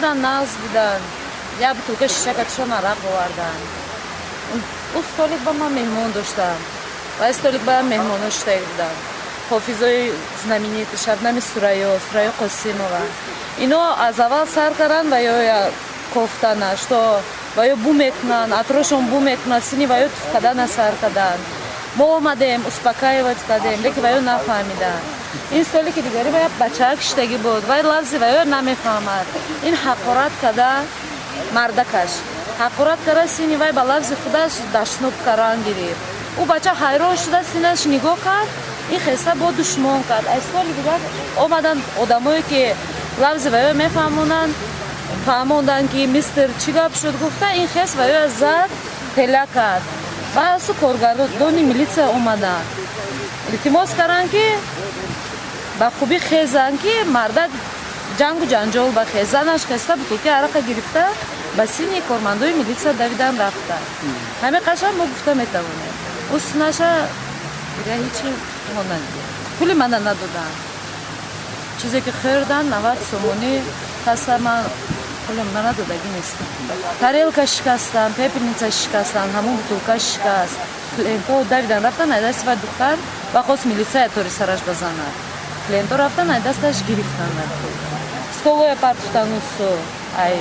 будан нағз будан. Я бутылка шишакатшон арақ овардан. У столик ба ман меҳмон доштам. Ва столик ба меҳмон шудаи будан. Хофизои знаменитӣ Шабнами Сурайё Қосимова. Ино аз аввал сар кардан ва ё кофтана, что ва ё бу мекунанд, атрошон бу мекунанд, сини ва ё туф кардан сар кардан. Мо омадем, успокаивать кардем, леки ва ё нафаҳмиданд. Ин столики дигари ва як бачаак шидагӣ буд, вай лавзи ва ё намефаҳмад. Ин ҳақорат карда мардакаш. Ҳақорат карда сини вай ба лавзи худаш дашноб кардан гирифт. У бача ҳайрон шуда синаш нигоҳ кард, ин хеста бо душмон кард. Аз соли дигар омаданд одамое ки лавзи ва ё мефаҳмонанд, фаҳмонданд ки мистер чӣ гап шуд гуфта, ин хест ва ё зад пела кард. Ва асу коргардони милитсия омаданд. илтимос карданд ки ба хубӣ хезанд ки марда ҷангу ҷанҷол ба хезанаш хеста бутулки арақа гирифта ба сини кормандои милитсия давидан рафта. Ҳаме қашан мо гуфта метавонем. У синаша дига ҳечи монанди. Пули мана надоданд. Чизе ки хӯрдан 90 сомонӣ ҳаста ман пули мана надодагӣ нест. Тарелка шикастанд, пепелница шикастанд, ҳамон бутулка шикаст. Клиентҳо давидан рафтан айдаси ва духтар ва хост милитсия тори сараш базанад. Клиентҳо рафтан айдасташ гирифтанд. Столоя партуфтан усу ай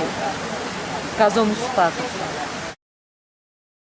газону супартуфтан.